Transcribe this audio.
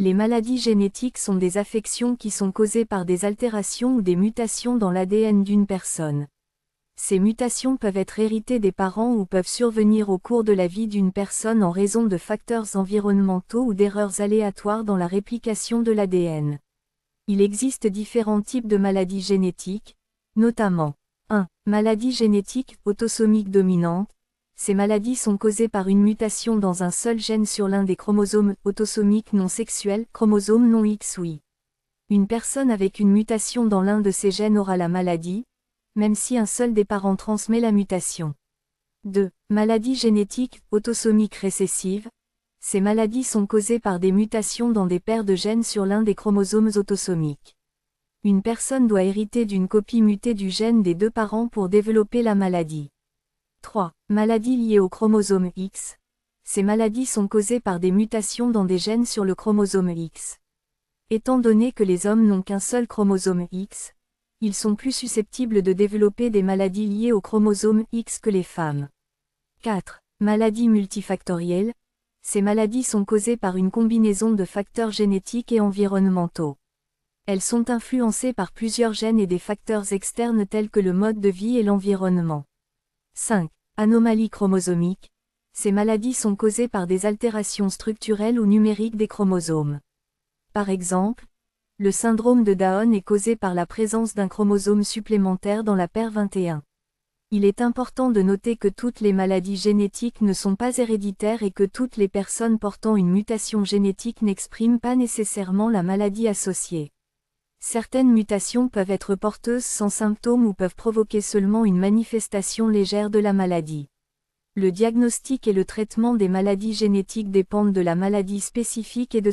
Les maladies génétiques sont des affections qui sont causées par des altérations ou des mutations dans l'ADN d'une personne. Ces mutations peuvent être héritées des parents ou peuvent survenir au cours de la vie d'une personne en raison de facteurs environnementaux ou d'erreurs aléatoires dans la réplication de l'ADN. Il existe différents types de maladies génétiques, notamment 1. Maladies génétiques autosomiques dominantes. Ces maladies sont causées par une mutation dans un seul gène sur l'un des chromosomes autosomiques non sexuels, chromosomes non XY. Une personne avec une mutation dans l'un de ces gènes aura la maladie, même si un seul des parents transmet la mutation. 2. Maladies génétiques autosomiques récessives. Ces maladies sont causées par des mutations dans des paires de gènes sur l'un des chromosomes autosomiques. Une personne doit hériter d'une copie mutée du gène des deux parents pour développer la maladie. 3. Maladies liées au chromosome X. Ces maladies sont causées par des mutations dans des gènes sur le chromosome X. Étant donné que les hommes n'ont qu'un seul chromosome X, ils sont plus susceptibles de développer des maladies liées au chromosome X que les femmes. 4. Maladies multifactorielles. Ces maladies sont causées par une combinaison de facteurs génétiques et environnementaux. Elles sont influencées par plusieurs gènes et des facteurs externes tels que le mode de vie et l'environnement. 5. Anomalies chromosomiques. Ces maladies sont causées par des altérations structurelles ou numériques des chromosomes. Par exemple, le syndrome de Down est causé par la présence d'un chromosome supplémentaire dans la paire 21. Il est important de noter que toutes les maladies génétiques ne sont pas héréditaires et que toutes les personnes portant une mutation génétique n'expriment pas nécessairement la maladie associée. Certaines mutations peuvent être porteuses sans symptômes ou peuvent provoquer seulement une manifestation légère de la maladie. Le diagnostic et le traitement des maladies génétiques dépendent de la maladie spécifique et de